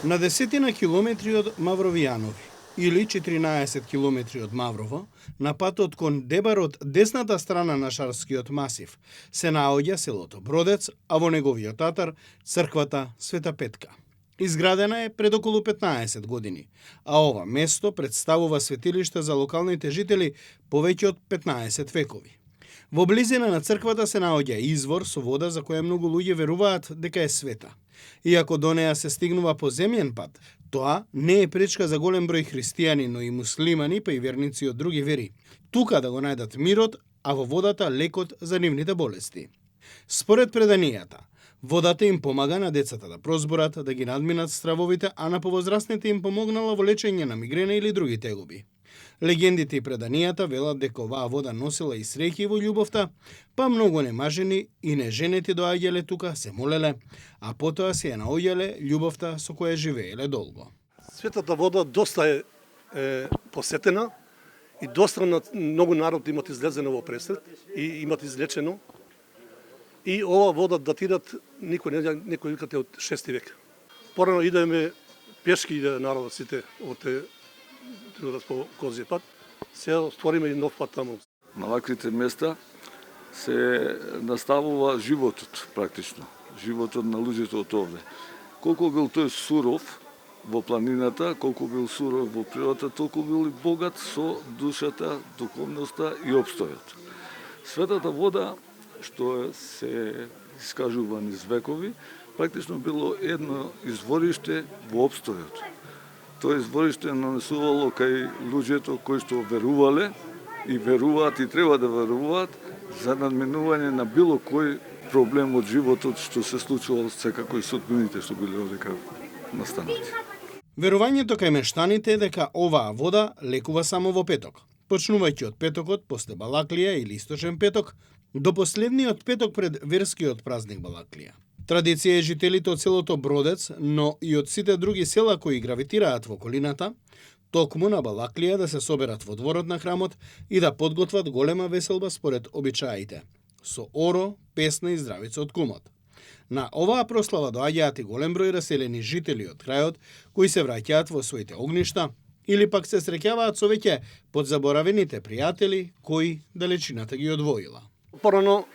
На 10 километри од Мавровијанови или 14 километри од Маврово, на патот кон Дебар од десната страна на Шарскиот масив, се наоѓа селото Бродец, а во неговиот атар црквата Света Петка. Изградена е пред околу 15 години, а ова место представува светилиште за локалните жители повеќе од 15 векови. Во близина на црквата се наоѓа извор со вода за која многу луѓе веруваат дека е света. Иако до неа се стигнува по земјен пат, тоа не е пречка за голем број христијани, но и муслимани, па и верници од други вери, тука да го најдат мирот, а во водата лекот за нивните болести. Според преданијата, водата им помага на децата да прозборат, да ги надминат стравовите, а на повозрастните им помогнала во лечење на мигрена или други тегоби. Легендите и преданијата велат дека оваа вода носила и среќи во љубовта, па многу немажени и неженети доаѓале тука, се молеле, а потоа се ја наоѓале љубовта со која живееле долго. Светата вода доста е посетена и доста многу народ имат излезено во пресрет и имат излечено. И ова вода датират некои викате од 6 век. Порано идеме пешки иде народот сите од по козије пат, сега створиме и нов пат таму. На ваквите места се наставува животот практично, животот на луѓето од овде. Колку бил тој суров во планината, колку бил суров во природата, толку бил и богат со душата, духовноста и опстојот. Светата вода, што се искажува низ векови, практично било едно извориште во опстојот. Тоа извориште нанесувало кај луѓето кои што верувале и веруваат и треба да веруваат за надминување на било кој проблем од животот што се случувало секако и судбините што биле овдека настанати. Верувањето кај мештаните е дека оваа вода лекува само во петок, почнувајќи од петокот после Балаклија или источен петок до последниот петок пред верскиот празник Балаклија. Традиција е жителите од селото Бродец, но и од сите други села кои гравитираат во околината, токму на Балаклија да се соберат во дворот на храмот и да подготват голема веселба според обичаите, со оро, песна и здравица од кумот. На оваа прослава доаѓаат и голем број раселени жители од крајот кои се враќаат во своите огништа или пак се среќаваат со веќе подзаборавените пријатели кои далечината ги одвоила. Порано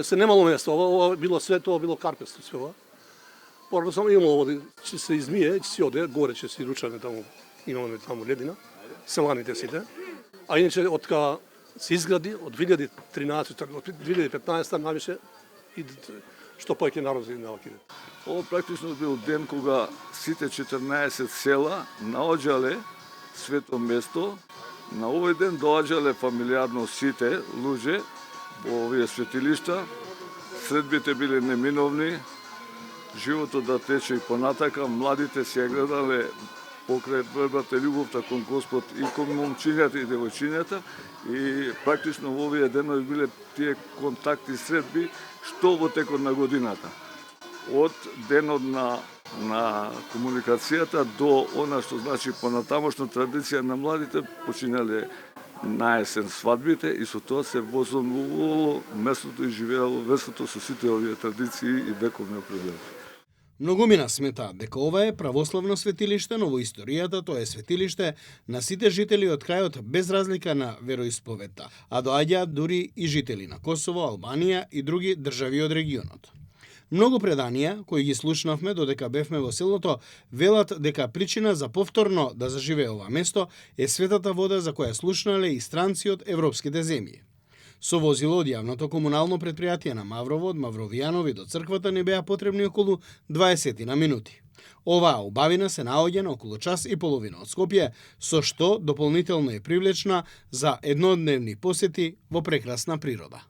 се немало место, ова било све, тоа било карпесто све ова. Порано само имало води, ќе се измие, ќе се оде, горе ќе се ручаме таму, имаме таму ледина, селаните сите. А иначе од кога се изгради, од 2013, од 2015 навише, и што повеќе народи навакиде. Ова практично бил ден кога сите 14 села наоѓале свето место. На овој ден доаѓале фамилиарно сите луѓе во овие светилишта, средбите биле неминовни, животот да тече и понатака, младите се гледале покрај вербата љубовта кон Господ и кон момчињата и девојчињата и практично во овие денови биле тие контакти средби што во текот на годината. Од денот на комуникацијата до она што значи понатамошна традиција на младите починале на есен свадбите и со тоа се возобновувало местото и живеело верството со сите овие традиции и вековни определенија. Многумина сметаат дека ова е православно светилиште, но во историјата тоа е светилиште на сите жители од крајот без разлика на вероисповедта, а доаѓаат дури и жители на Косово, Албанија и други држави од регионот. Многу преданија, кои ги слушнавме додека бевме во селото, велат дека причина за повторно да заживее ова место е светата вода за која слушнале и странци од европските земји. Со возило од јавното комунално предпријатие на Маврово, од Мавровијанови до црквата не беа потребни околу 20 на минути. Оваа убавина се наоѓа на околу час и половина од Скопје, со што дополнително е привлечна за еднодневни посети во прекрасна природа.